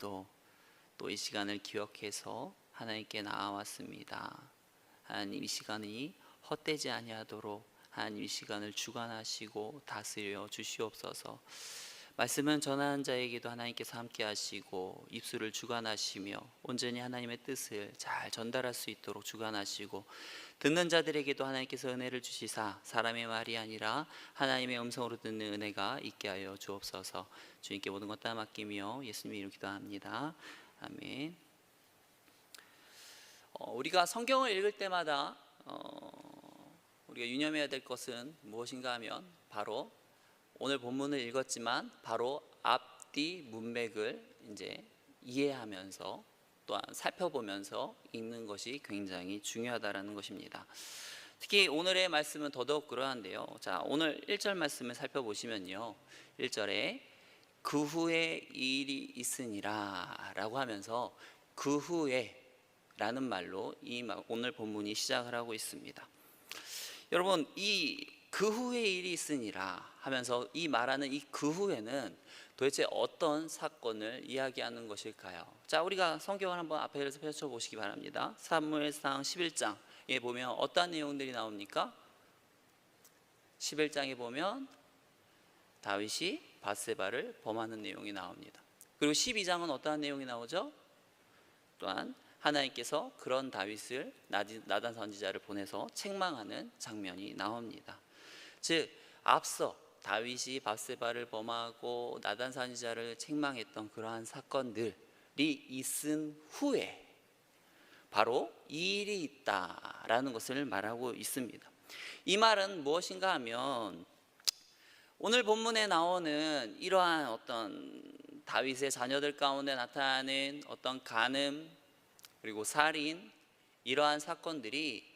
또 이 시간을 기억해서 하나님께 나아왔습니다. 하나님, 이 시간이 헛되지 아니하도록 하나님 이 시간을 주관하시고 다스려 주시옵소서. 말씀은 전하는 자에게도 하나님께서 함께 하시고 입술을 주관하시며 온전히 하나님의 뜻을 잘 전달할 수 있도록 주관하시고 듣는 자들에게도 하나님께서 은혜를 주시사 사람의 말이 아니라 하나님의 음성으로 듣는 은혜가 있게 하여 주옵소서. 주님께 모든 것 다 맡기며 예수님의 이름으로 기도합니다. 아멘. 우리가 성경을 읽을 때마다 우리가 유념해야 될 것은 무엇인가 하면 바로 오늘 본문을 읽었지만 바로 앞뒤 문맥을 이제 이해하면서 또한 살펴보면서 읽는 것이 굉장히 중요하다라는 것입니다. 특히 오늘의 말씀은 더더욱 그러한데요. 자, 오늘 1절 말씀을 살펴보시면요, 1절에 그 후에 일이 있으니라 라고 하면서 그 후에 라는 말로 이 오늘 본문이 시작을 하고 있습니다. 여러분, 이 그 후에 일이 있으니라 하면서 이 말하는 이 그 후에는 도대체 어떤 사건을 이야기하는 것일까요? 자, 우리가 성경을 한번 앞에서 펼쳐보시기 바랍니다. 사무엘상 11장에 보면 어떤 내용들이 나옵니까? 11장에 보면 다윗이 밧세바를 범하는 내용이 나옵니다. 그리고 12장은 어떠한 내용이 나오죠? 또한 하나님께서 그런 다윗을 나단 선지자를 보내서 책망하는 장면이 나옵니다. 즉, 앞서 다윗이 밧세바를 범하고 나단 선지자를 책망했던 그러한 사건들이 있은 후에 바로 이 일이 있다라는 것을 말하고 있습니다. 이 말은 무엇인가 하면 오늘 본문에 나오는 이러한 어떤 다윗의 자녀들 가운데 나타나는 어떤 간음 그리고 살인, 이러한 사건들이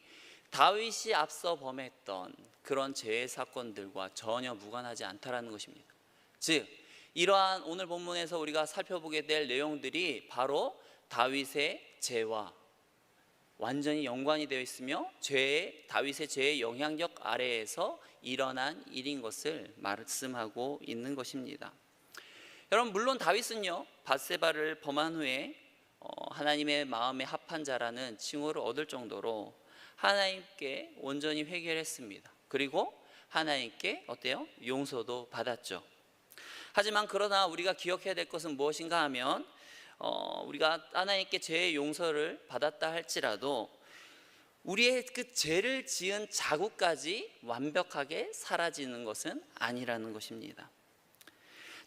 다윗이 앞서 범했던 그런 죄의 사건들과 전혀 무관하지 않다라는 것입니다. 즉, 이러한 오늘 본문에서 우리가 살펴보게 될 내용들이 바로 다윗의 죄와 완전히 연관이 되어 있으며 다윗의 죄의 영향력 아래에서 일어난 일인 것을 말씀하고 있는 것입니다. 여러분, 물론 다윗은요, 밧세바를 범한 후에 하나님의 마음에 합한 자라는 칭호를 얻을 정도로 하나님께 온전히 회개를 했습니다. 그리고 하나님께 어때요? 용서도 받았죠. 하지만 그러나 우리가 기억해야 될 것은 무엇인가 하면 우리가 하나님께 죄의 용서를 받았다 할지라도 우리의 그 죄를 지은 자국까지 완벽하게 사라지는 것은 아니라는 것입니다.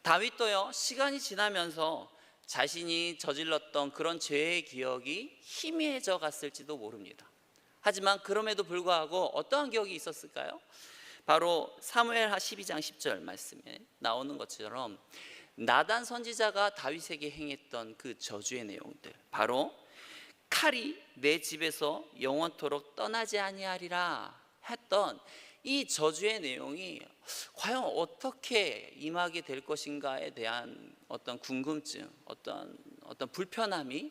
다윗도요, 시간이 지나면서 자신이 저질렀던 그런 죄의 기억이 희미해져 갔을지도 모릅니다. 하지만 그럼에도 불구하고 어떠한 기억이 있었을까요? 바로 사무엘하 12장 10절 말씀에 나오는 것처럼 나단 선지자가 다윗에게 행했던 그 저주의 내용들, 바로 칼이 내 집에서 영원토록 떠나지 아니하리라 했던 이 저주의 내용이 과연 어떻게 임하게 될 것인가에 대한 어떤 궁금증, 어떤 불편함을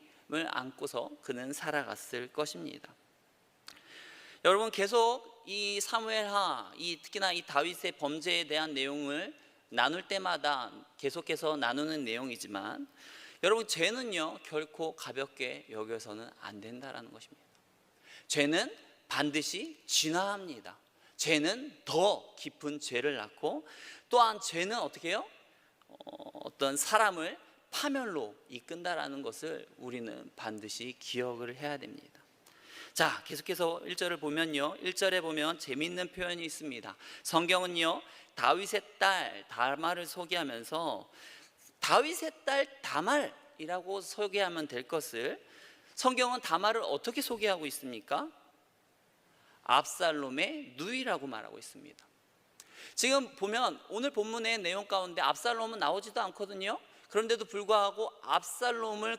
안고서 그는 살아갔을 것입니다. 여러분, 계속 이 사무엘하, 특히나 이 다윗의 범죄에 대한 내용을 나눌 때마다 계속해서 나누는 내용이지만, 여러분, 죄는요 결코 가볍게 여겨서는 안 된다라는 것입니다. 죄는 반드시 진화합니다. 죄는 더 깊은 죄를 낳고, 또한 죄는 어떻게 해요? 어떤 사람을 파멸로 이끈다라는 것을 우리는 반드시 기억을 해야 됩니다. 자, 계속해서 1절을 보면요, 1절에 보면 재미있는 표현이 있습니다. 성경은요, 다윗의 딸 다말을 소개하면서 다윗의 딸 다말이라고 소개하면 될 것을 성경은 다말을 어떻게 소개하고 있습니까? 압살롬의 누이라고 말하고 있습니다. 지금 보면 오늘 본문의 내용 가운데 압살롬은 나오지도 않거든요. 그런데도 불구하고 압살롬을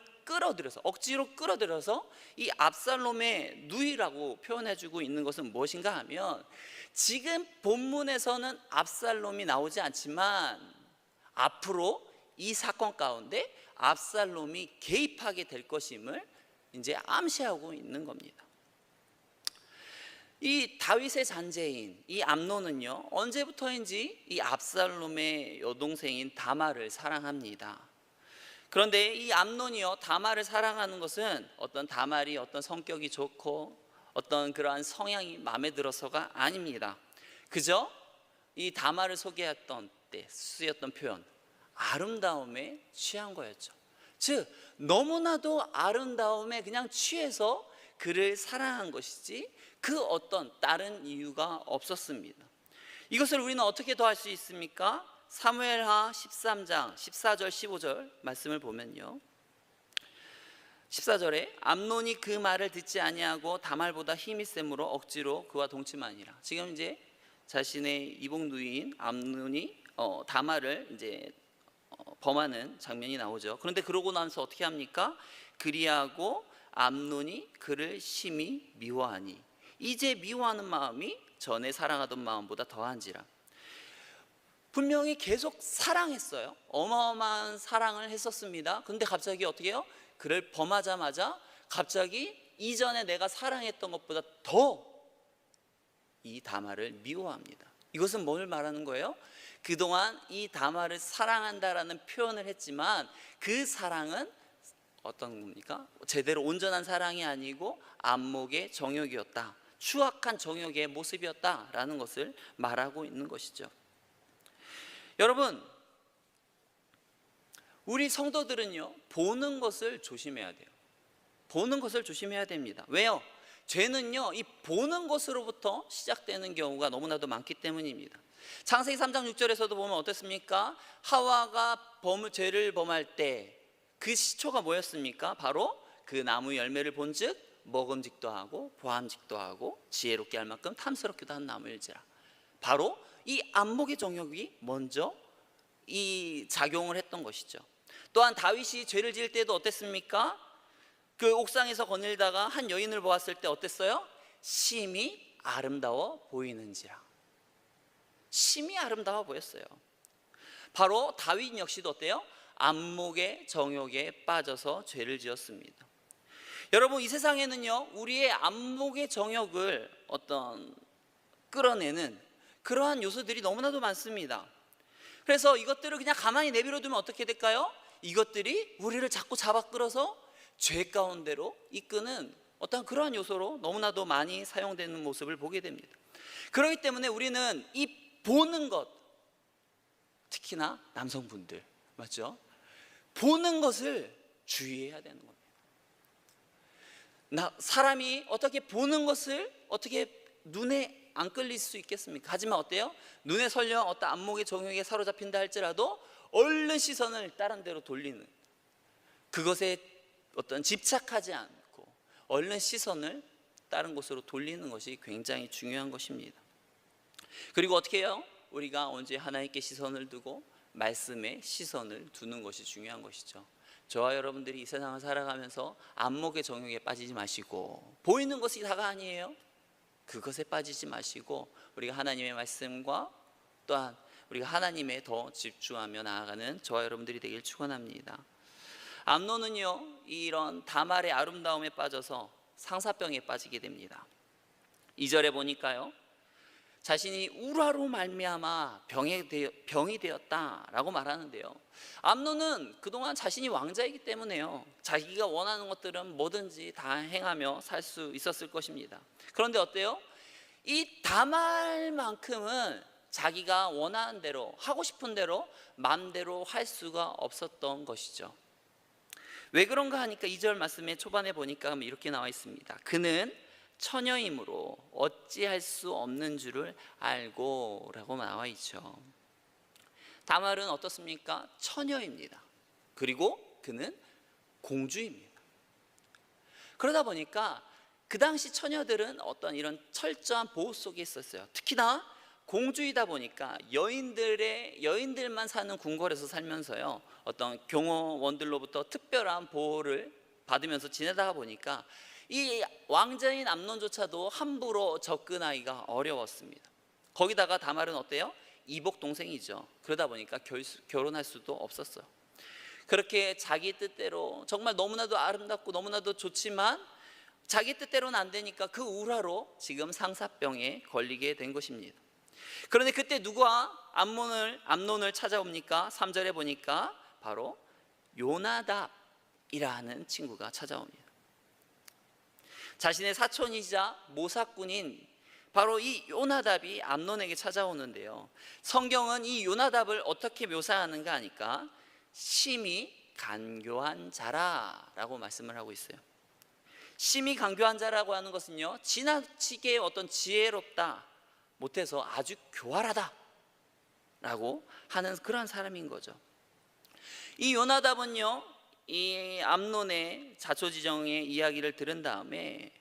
억지로 끌어들여서 이 압살롬의 누이라고 표현해주고 있는 것은 무엇인가 하면, 지금 본문에서는 압살롬이 나오지 않지만 앞으로 이 사건 가운데 압살롬이 개입하게 될 것임을 이제 암시하고 있는 겁니다. 이 다윗의 잔재인 이 암논은요, 언제부터인지 이 압살롬의 여동생인 다말을 사랑합니다. 그런데 이 암논이요, 다말을 사랑하는 것은 어떤 다말이 어떤 성격이 좋고 어떤 그러한 성향이 마음에 들어서가 아닙니다. 그저 이 다말을 소개했던 때 쓰였던 표현, 아름다움에 취한 거였죠. 즉 너무나도 아름다움에 그냥 취해서 그를 사랑한 것이지 그 어떤 다른 이유가 없었습니다. 이것을 우리는 어떻게 더할 수 있습니까? 사무엘하 13장 14절 15절 말씀을 보면요, 14절에 암논이 그 말을 듣지 아니하고 다말보다 힘이 셈으로 억지로 그와 동침하니라. 지금 이제 자신의 이복 누이인 암논이 다말을 이제 범하는 장면이 나오죠. 그런데 그러고 나서 어떻게 합니까? 그리하고 암논이 그를 심히 미워하니, 이제 미워하는 마음이 전에 사랑하던 마음보다 더한지라. 분명히 계속 사랑했어요. 어마어마한 사랑을 했었습니다. 근데 갑자기 어떻게 해요? 그를 범하자마자 갑자기 이전에 내가 사랑했던 것보다 더 이 다말을 미워합니다. 이것은 뭘 말하는 거예요? 그동안 이 다말을 사랑한다라는 표현을 했지만 그 사랑은 어떤 겁니까? 제대로 온전한 사랑이 아니고 안목의 정욕이었다, 추악한 정욕의 모습이었다라는 것을 말하고 있는 것이죠. 여러분, 우리 성도들은요, 보는 것을 조심해야 돼요. 보는 것을 조심해야 됩니다. 왜요? 죄는요, 이 보는 것으로부터 시작되는 경우가 너무나도 많기 때문입니다. 창세기 3장 6절에서도 보면 어떻습니까? 하와가 죄를 범할 때 그 시초가 뭐였습니까? 바로 그 나무 열매를 본즉 먹음직도 하고 보암직도 하고 지혜롭게 할 만큼 탐스럽기도 한 나무일지라. 바로 이 안목의 정욕이 먼저 이 작용을 했던 것이죠. 또한 다윗이 죄를 지을 때도 어땠습니까? 그 옥상에서 거닐다가 한 여인을 보았을 때 어땠어요? 심히 아름다워 보이는지라. 심히 아름다워 보였어요. 바로 다윗 역시도 어때요? 안목의 정욕에 빠져서 죄를 지었습니다. 여러분, 이 세상에는요, 우리의 안목의 정욕을 끌어내는 그러한 요소들이 너무나도 많습니다. 그래서 이것들을 그냥 가만히 내버려 두면 어떻게 될까요? 이것들이 우리를 자꾸 잡아 끌어서 죄 가운데로 이끄는 어떤 그러한 요소로 너무나도 많이 사용되는 모습을 보게 됩니다. 그렇기 때문에 우리는 이 보는 것, 특히나 남성분들, 맞죠? 보는 것을 주의해야 되는 겁니다. 사람이 어떻게 보는 것을 어떻게 눈에 안 끌릴 수 있겠습니까? 하지만 어때요? 눈에 설령 어떤 안목의 정욕에 사로잡힌다 할지라도 얼른 시선을 다른 데로 돌리는, 그것에 어떤 집착하지 않고 얼른 시선을 다른 곳으로 돌리는 것이 굉장히 중요한 것입니다. 그리고 어떻게 해요? 우리가 언제 하나님께 시선을 두고 말씀에 시선을 두는 것이 중요한 것이죠. 저와 여러분들이 이 세상을 살아가면서 안목의 정욕에 빠지지 마시고, 보이는 것이 다가 아니에요. 그것에 빠지지 마시고 우리가 하나님의 말씀과 또한 우리가 하나님에 더 집중하며 나아가는 저와 여러분들이 되길 축원합니다. 암논은요, 이런 다말의 아름다움에 빠져서 상사병에 빠지게 됩니다. 2절에 보니까요, 자신이 울화로 말미암아 병이 되었다라고 말하는데요, 암논은 그동안 자신이 왕자이기 때문에요, 자기가 원하는 것들은 뭐든지 다 행하며 살 수 있었을 것입니다. 그런데 어때요? 이 다말만큼은 자기가 원하는 대로, 하고 싶은 대로 마음대로 할 수가 없었던 것이죠. 왜 그런가 하니까 2절 말씀의 초반에 보니까 이렇게 나와 있습니다. 그는 처녀이므로 어찌할 수 없는 줄을 알고 라고 나와 있죠. 다말은 어떻습니까? 처녀입니다. 그리고 그는 공주입니다. 그러다 보니까 그 당시 처녀들은 어떤 이런 철저한 보호 속에 있었어요. 특히나 공주이다 보니까 여인들만 사는 궁궐에서 살면서요, 어떤 경호원들로부터 특별한 보호를 받으면서 지내다가 보니까 이 왕자인 암논조차도 함부로 접근하기가 어려웠습니다. 거기다가 다말은 어때요? 이복 동생이죠. 그러다 보니까 결혼할 수도 없었어요. 그렇게 자기 뜻대로, 정말 너무나도 아름답고 너무나도 좋지만 자기 뜻대로는 안 되니까 그 울화로 지금 상사병에 걸리게 된 것입니다. 그런데 그때 누가 암논을 찾아옵니까? 3절에 보니까 바로 요나답이라는 친구가 찾아옵니다. 자신의 사촌이자 모사꾼인 바로 이 요나답이 암논에게 찾아오는데요, 성경은 이 요나답을 어떻게 묘사하는가 하니까 심히 간교한 자라라고 말씀을 하고 있어요. 심히 간교한 자라고 하는 것은요, 지나치게 어떤 지혜롭다 못해서 아주 교활하다 라고 하는 그런 사람인 거죠. 이 요나답은요, 이 암논의 자초지정의 이야기를 들은 다음에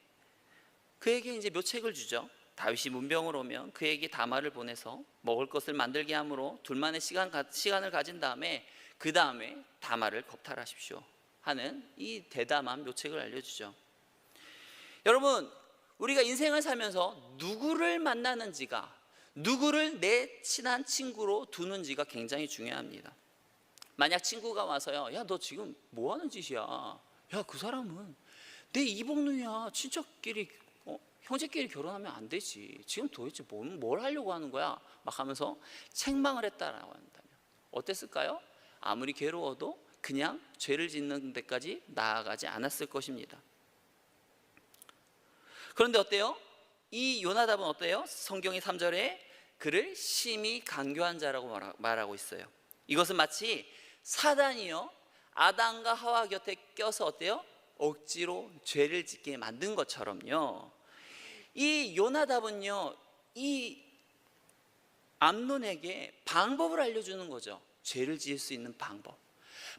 그에게 이제 묘책을 주죠. 다윗이 문병으로 오면 그에게 다말을 보내서 먹을 것을 만들게 함으로 둘만의 시간을 가진 다음에 그 다음에 다말을 겁탈하십시오 하는 이 대담한 묘책을 알려주죠. 여러분, 우리가 인생을 살면서 누구를 만나는지가, 누구를 내 친한 친구로 두는지가 굉장히 중요합니다. 만약 친구가 와서요, 야, 너 지금 뭐 하는 짓이야? 야, 그 사람은 내 이복누이야. 친척끼리 형제끼리 결혼하면 안 되지. 지금 도대체 뭘 하려고 하는 거야? 막 하면서 책망을 했다라고 한다면 어땠을까요? 아무리 괴로워도 그냥 죄를 짓는 데까지 나아가지 않았을 것입니다. 그런데 어때요? 이 요나답은 어때요? 성경의 3절에 그를 심히 간교한 자라고 말하고 있어요. 이것은 마치 사단이요, 아담과 하와 곁에 껴서 어때요? 억지로 죄를 짓게 만든 것처럼요, 이 요나답은요, 이 암논에게 방법을 알려주는 거죠. 죄를 지을 수 있는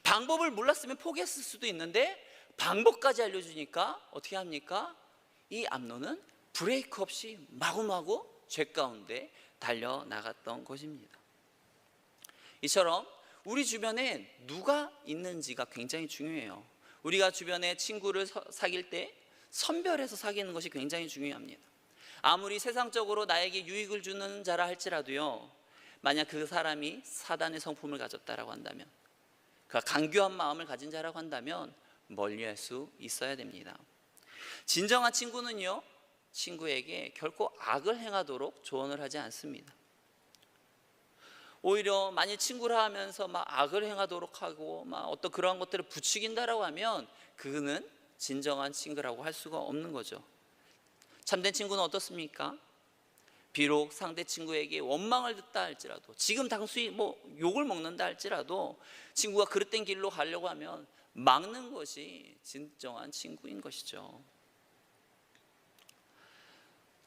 방법을 몰랐으면 포기했을 수도 있는데 방법까지 알려주니까 어떻게 합니까? 이 암논은 브레이크 없이 마구마구 죄 가운데 달려나갔던 것입니다. 이처럼 우리 주변에 누가 있는지가 굉장히 중요해요. 우리가 주변에 친구를 사귈 때 선별해서 사귀는 것이 굉장히 중요합니다. 아무리 세상적으로 나에게 유익을 주는 자라 할지라도요, 만약 그 사람이 사단의 성품을 가졌다라고 한다면, 그가 간교한 마음을 가진 자라고 한다면 멀리할 수 있어야 됩니다. 진정한 친구는요, 친구에게 결코 악을 행하도록 조언을 하지 않습니다. 오히려 만일 친구라 하면서 막 악을 행하도록 하고 막 어떤 그러한 것들을 부추긴다라고 하면 그는 진정한 친구라고 할 수가 없는 거죠. 참된 친구는 어떻습니까? 비록 상대 친구에게 원망을 듣다 할지라도, 지금 당수히 욕을 먹는다 할지라도 친구가 그릇된 길로 가려고 하면 막는 것이 진정한 친구인 것이죠.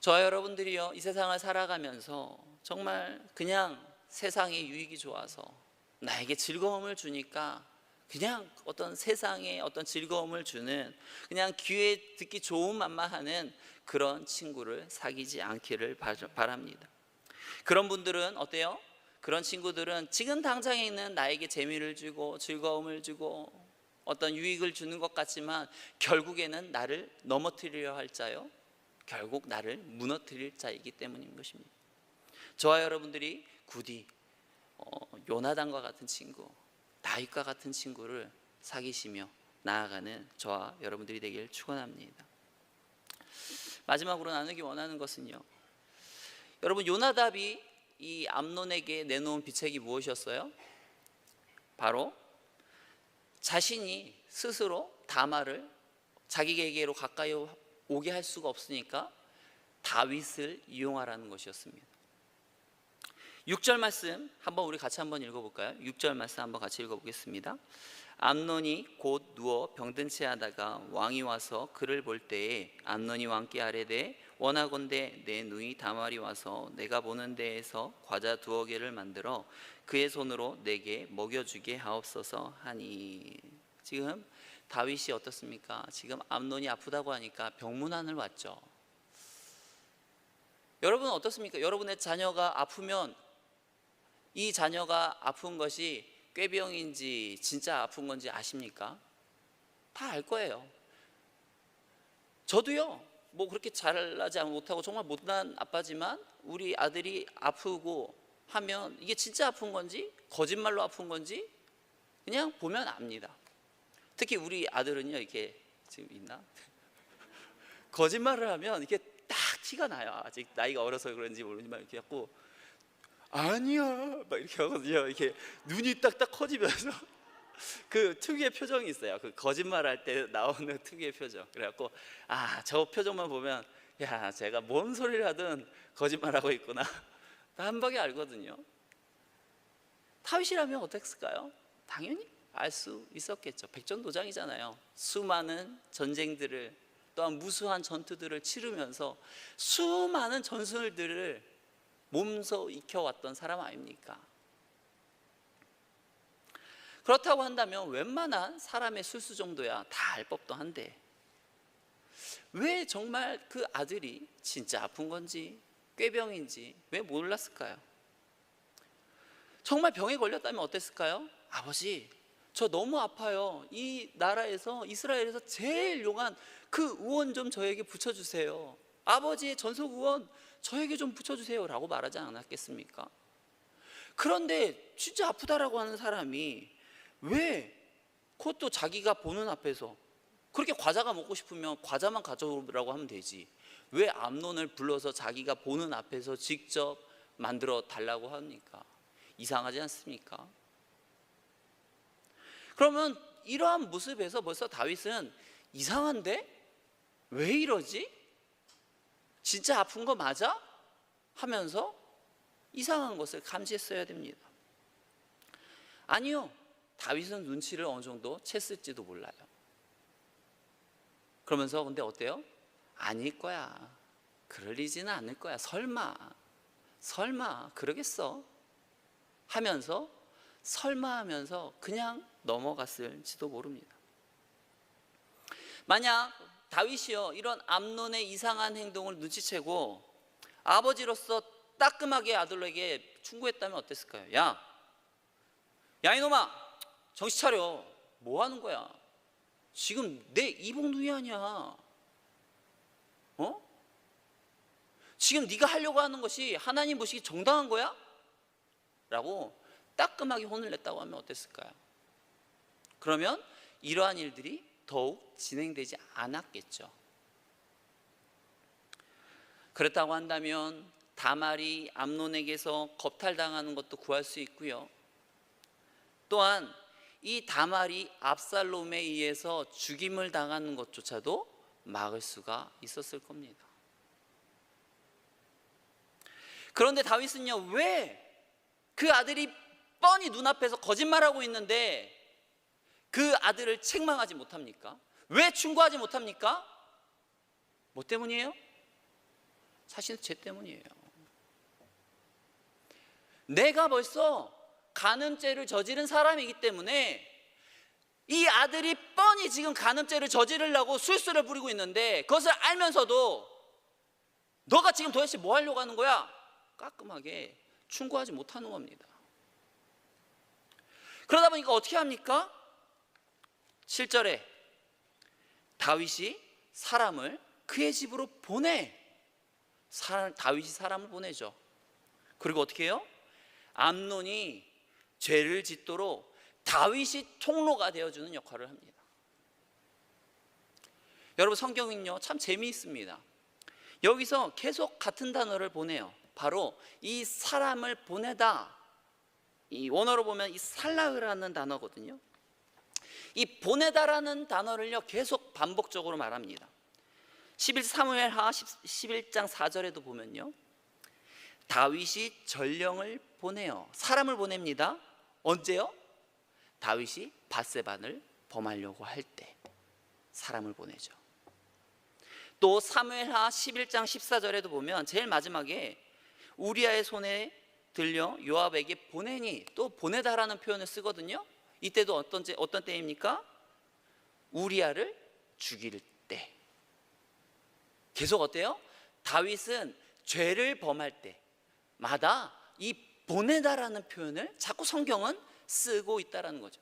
저와 여러분들이요, 이 세상을 살아가면서 정말 그냥 세상의 유익이 좋아서 나에게 즐거움을 주니까 그냥 어떤 세상에 어떤 즐거움을 주는, 그냥 귀에 듣기 좋은 말만 하는 그런 친구를 사귀지 않기를 바랍니다. 그런 분들은 어때요? 그런 친구들은 지금 당장에 있는 나에게 재미를 주고 즐거움을 주고 어떤 유익을 주는 것 같지만 결국에는 나를 넘어뜨리려 할 자요, 결국 나를 무너뜨릴 자이기 때문인 것입니다. 저와 여러분들이 부디 요나단과 같은 친구, 다윗과 같은 친구를 사귀시며 나아가는 저와 여러분들이 되길 축원합니다. 마지막으로 나누기 원하는 것은요, 여러분, 요나답이 이 암논에게 내놓은 비책이 무엇이었어요? 바로 자신이 스스로 다말을 자기에게로 가까이 오게 할 수가 없으니까 다윗을 이용하라는 것이었습니다. 6절 말씀 한번 우리 같이 한번 읽어볼까요? 6절 말씀 한번 같이 읽어보겠습니다. 암논이 곧 누워 병든 채 하다가 왕이 와서 그를 볼 때에 암논이 왕께 아뢰되 원하건대 내 누이 다말이 와서 내가 보는 데에서 과자 2개를 만들어 그의 손으로 내게 먹여주게 하옵소서 하니. 지금 다윗이 어떻습니까? 지금 암논이 아프다고 하니까 병문안을 왔죠. 여러분 어떻습니까? 여러분의 자녀가 아프면 이 자녀가 아픈 것이 꾀병인지 진짜 아픈 건지 아십니까? 다 알 거예요. 저도요, 그렇게 잘나지 못하고 정말 못난 아빠지만 우리 아들이 아프고 하면 이게 진짜 아픈 건지 거짓말로 아픈 건지 그냥 보면 압니다. 특히 우리 아들은요, 이렇게 지금 있나? 거짓말을 하면 이게 딱 티가 나요. 아직 나이가 어려서 그런지 모르지만 이렇게 자꾸 아니야 막 이렇게 하거든요. 이렇게 눈이 딱딱 커지면서 그 특유의 표정이 있어요. 그 거짓말할 때 나오는 특유의 표정. 그래갖고 저 표정만 보면 야, 제가 뭔 소리를 하든 거짓말하고 있구나. 한 방에 알거든요. 다윗이라면 어땠을까요? 당연히 알 수 있었겠죠. 백전도장이잖아요. 수많은 전쟁들을, 또한 무수한 전투들을 치르면서 수많은 전술들을 몸소 익혀왔던 사람 아닙니까? 그렇다고 한다면 웬만한 사람의 술수 정도야 다 알 법도 한데, 왜 정말 그 아들이 진짜 아픈 건지 꾀병인지 왜 몰랐을까요? 정말 병에 걸렸다면 어땠을까요? 아버지, 저 너무 아파요. 이 나라에서, 이스라엘에서 제일 용한 그 우원 좀 저에게 붙여주세요. 아버지의 전속 우원 저에게 좀 붙여주세요 라고 말하지 않았겠습니까? 그런데 진짜 아프다라고 하는 사람이 왜 그것도 자기가 보는 앞에서, 그렇게 과자가 먹고 싶으면 과자만 가져오라고 하면 되지, 왜 암논을 불러서 자기가 보는 앞에서 직접 만들어 달라고 합니까? 이상하지 않습니까? 그러면 이러한 모습에서 벌써 다윗은 이상한데? 왜 이러지? 진짜 아픈 거 맞아? 하면서 이상한 것을 감지했어야 됩니다. 아니요, 다윗은 눈치를 어느 정도 챘을지도 몰라요. 그러면서 근데 어때요? 아닐 거야, 그럴 리지는 않을 거야, 설마 그러겠어 하면서, 설마 하면서 그냥 넘어갔을지도 모릅니다. 만약 다윗이요 이런 암논의 이상한 행동을 눈치채고 아버지로서 따끔하게 아들에게 충고했다면 어땠을까요? 야 이놈아, 정신 차려. 뭐 하는 거야? 지금 내 이복누이 아니야. 지금 네가 하려고 하는 것이 하나님 보시기 정당한 거야? 라고 따끔하게 혼을 냈다고 하면 어땠을까요? 그러면 이러한 일들이 더욱 진행되지 않았겠죠. 그렇다고 한다면 다말이 암논에게서 겁탈당하는 것도 구할 수 있고요, 또한 이 다말이 압살롬에 의해서 죽임을 당하는 것조차도 막을 수가 있었을 겁니다. 그런데 다윗은요, 왜 그 아들이 뻔히 눈앞에서 거짓말하고 있는데 그 아들을 책망하지 못합니까? 왜 충고하지 못합니까? 뭐 때문이에요? 사실은 죄 때문이에요. 내가 벌써 간음죄를 저지른 사람이기 때문에 이 아들이 뻔히 지금 간음죄를 저지르려고 술수를 부리고 있는데 그것을 알면서도 너가 지금 도대체 뭐 하려고 하는 거야? 깔끔하게 충고하지 못하는 겁니다. 그러다 보니까 어떻게 합니까? 7절에 다윗이 사람을 그의 집으로 다윗이 사람을 보내죠. 그리고 어떻게 해요? 암논이 죄를 짓도록 다윗이 통로가 되어주는 역할을 합니다. 여러분, 성경은요 참 재미있습니다. 여기서 계속 같은 단어를 보내요. 바로 이 사람을 보내다, 이 원어로 보면 이 살라흐라는 단어거든요. 이 보내다라는 단어를요 계속 반복적으로 말합니다. 11사무엘하 11장 4절에도 보면요, 다윗이 전령을 보내요. 사람을 보냅니다. 언제요? 다윗이 밧세바를 범하려고 할 때 사람을 보내죠. 또 사무엘하 11장 14절에도 보면 제일 마지막에 우리아의 손에 들려 요압에게 보내니, 또 보내다라는 표현을 쓰거든요. 이때도 어떤 때입니까? 우리아를 죽일 때. 계속 어때요? 다윗은 죄를 범할 때마다 이 보내다라는 표현을 자꾸 성경은 쓰고 있다라는 거죠.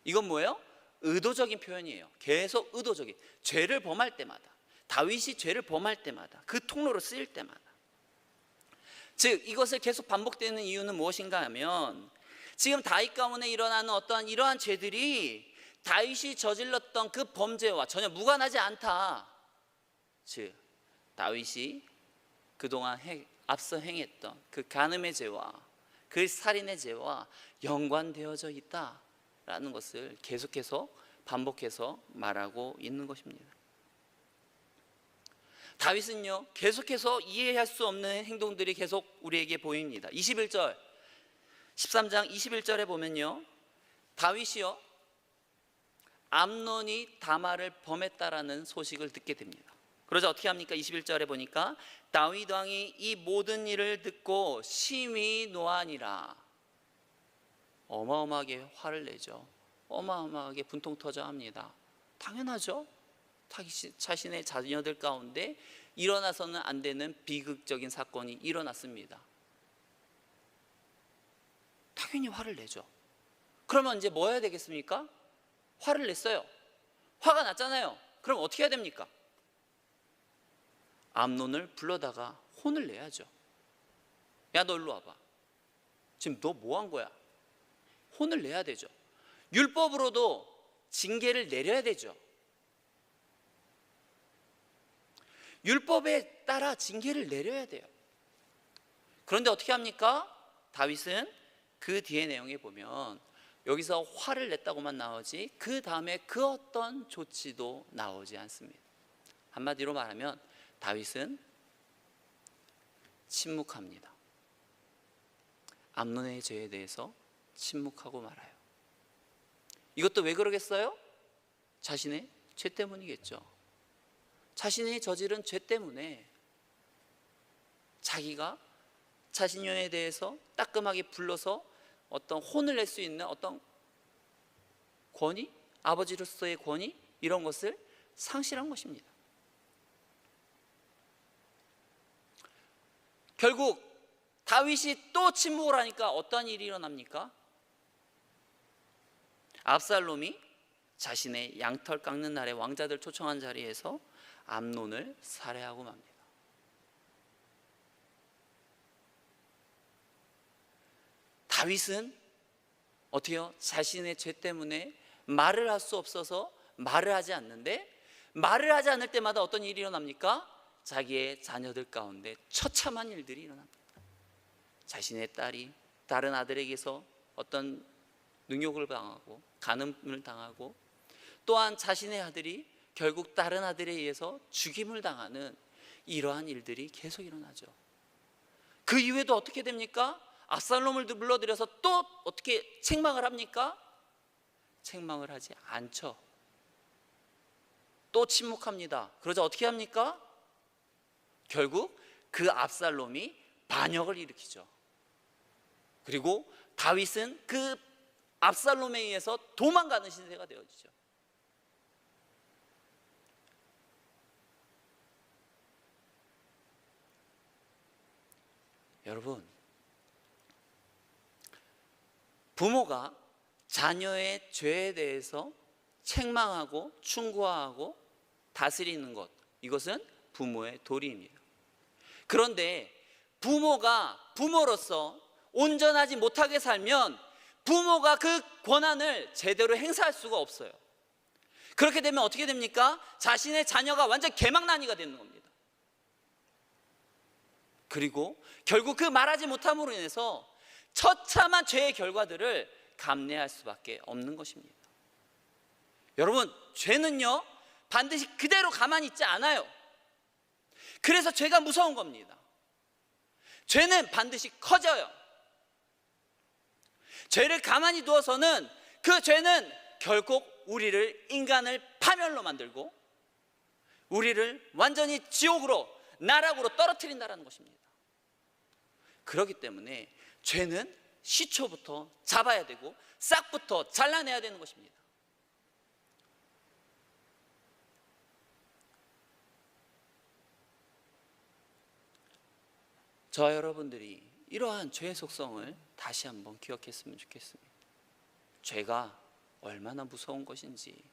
이건 뭐예요? 의도적인 표현이에요. 계속 의도적인, 죄를 범할 때마다, 다윗이 죄를 범할 때마다, 그 통로로 쓰일 때마다. 즉 이것을 계속 반복되는 이유는 무엇인가 하면, 지금 다윗 가문에 일어나는 어떠한 이러한 죄들이 다윗이 저질렀던 그 범죄와 전혀 무관하지 않다. 즉 다윗이 그동안 앞서 행했던 그 간음의 죄와 그 살인의 죄와 연관되어져 있다라고 라는 것을 계속해서 반복해서 말하고 있는 것입니다. 다윗은요, 계속해서 이해할 수 없는 행동들이 계속 우리에게 보입니다. 13장 21절에 보면요, 다윗이요, 암논이 다말을 범했다라는 소식을 듣게 됩니다. 그러자 어떻게 합니까? 21절에 보니까 다윗 왕이 이 모든 일을 듣고 심히 노하니라. 어마어마하게 화를 내죠. 어마어마하게 분통 터져 합니다. 당연하죠. 자신의 자녀들 가운데 일어나서는 안 되는 비극적인 사건이 일어났습니다. 당연히 화를 내죠. 그러면 이제 뭐 해야 되겠습니까? 화를 냈어요. 화가 났잖아요. 그럼 어떻게 해야 됩니까? 암논을 불러다가 혼을 내야죠. 야, 너 일로 와봐. 지금 너 뭐 한 거야? 혼을 내야 되죠. 율법으로도 징계를 내려야 되죠. 율법에 따라 징계를 내려야 돼요. 그런데 어떻게 합니까? 다윗은 그 뒤에 내용에 보면 여기서 화를 냈다고만 나오지 그 다음에 그 어떤 조치도 나오지 않습니다. 한마디로 말하면 다윗은 침묵합니다. 암논의 죄에 대해서 침묵하고 말아요. 이것도 왜 그러겠어요? 자신의 죄 때문이겠죠. 자신이 저지른 죄 때문에 자기가 자신에 대해서 따끔하게 불러서 어떤 혼을 낼 수 있는 어떤 권위, 아버지로서의 권위, 이런 것을 상실한 것입니다. 결국 다윗이 또 침묵을 하니까 어떤 일이 일어납니까? 압살롬이 자신의 양털 깎는 날에 왕자들 초청한 자리에서 암논을 살해하고 맙니다. 다윗은 어떻게요? 자신의 죄 때문에 말을 할 수 없어서 말을 하지 않는데, 말을 하지 않을 때마다 어떤 일이 일어납니까? 자기의 자녀들 가운데 처참한 일들이 일어납니다. 자신의 딸이 다른 아들에게서 어떤 능욕을 당하고 간음을 당하고, 또한 자신의 아들이 결국 다른 아들에 의해서 죽임을 당하는 이러한 일들이 계속 일어나죠. 그 이후에도 어떻게 됩니까? 압살롬을 불러들여서 또 어떻게 책망을 합니까? 책망을 하지 않죠. 또 침묵합니다. 그러자 어떻게 합니까? 결국 그 압살롬이 반역을 일으키죠. 그리고 다윗은 그 압살롬에 의해서 도망가는 신세가 되어지죠. 여러분, 부모가 자녀의 죄에 대해서 책망하고 충고하고 다스리는 것, 이것은 부모의 도리입니다. 그런데 부모가 부모로서 온전하지 못하게 살면 부모가 그 권한을 제대로 행사할 수가 없어요. 그렇게 되면 어떻게 됩니까? 자신의 자녀가 완전 개망난이가 되는 겁니다. 그리고 결국 그 말하지 못함으로 인해서 처참한 죄의 결과들을 감내할 수밖에 없는 것입니다. 여러분, 죄는요 반드시 그대로 가만히 있지 않아요. 그래서 죄가 무서운 겁니다. 죄는 반드시 커져요. 죄를 가만히 두어서는 그 죄는 결국 우리를, 인간을 파멸로 만들고 우리를 완전히 지옥으로, 나락으로 떨어뜨린다는 것입니다. 그렇기 때문에 죄는 시초부터 잡아야 되고 싹부터 잘라내야 되는 것입니다. 저와 여러분들이 이러한 죄의 속성을 다시 한번 기억했으면 좋겠습니다. 죄가 얼마나 무서운 것인지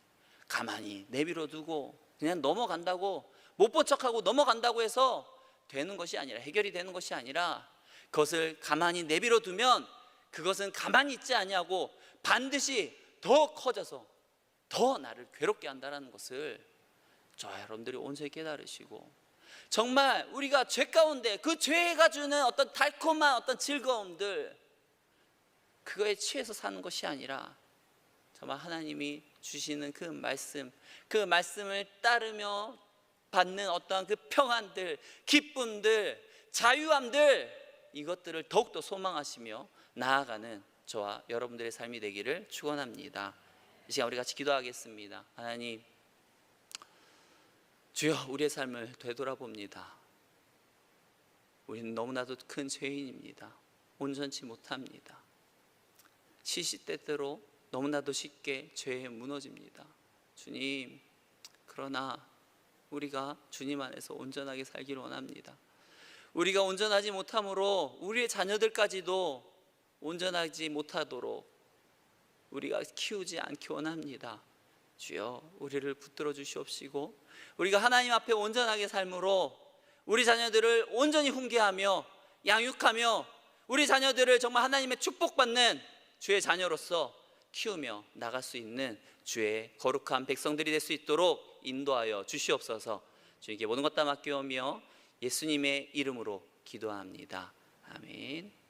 가만히 내버려 두고 그냥 넘어간다고, 못 본 척하고 넘어간다고 해서 되는 것이 아니라, 해결이 되는 것이 아니라, 그것을 가만히 내버려 두면 그것은 가만히 있지 아니하고 반드시 더 커져서 더 나를 괴롭게 한다는 것을 저와 여러분들이 온전히 깨달으시고, 정말 우리가 죄 가운데 그 죄가 주는 어떤 달콤한 어떤 즐거움들, 그거에 취해서 사는 것이 아니라 정말 하나님이 주시는 그 말씀을 따르며 받는 어떠한 그 평안들, 기쁨들, 자유함들, 이것들을 더욱더 소망하시며 나아가는 저와 여러분들의 삶이 되기를 축원합니다. 이 시간 우리 같이 기도하겠습니다. 하나님, 주여, 우리의 삶을 되돌아봅니다. 우리는 너무나도 큰 죄인입니다. 온전치 못합니다. 시시때때로 너무나도 쉽게 죄에 무너집니다. 주님, 그러나 우리가 주님 안에서 온전하게 살기를 원합니다. 우리가 온전하지 못함으로 우리의 자녀들까지도 온전하지 못하도록 우리가 키우지 않기 원합니다. 주여, 우리를 붙들어 주시옵시고 우리가 하나님 앞에 온전하게 삶으로 우리 자녀들을 온전히 훈계하며 양육하며 우리 자녀들을 정말 하나님의 축복받는 주의 자녀로서 키우며 나갈 수 있는 주의 거룩한 백성들이 될 수 있도록 인도하여 주시옵소서. 주님께 모든 것 다 맡겨오며 예수님의 이름으로 기도합니다. 아멘.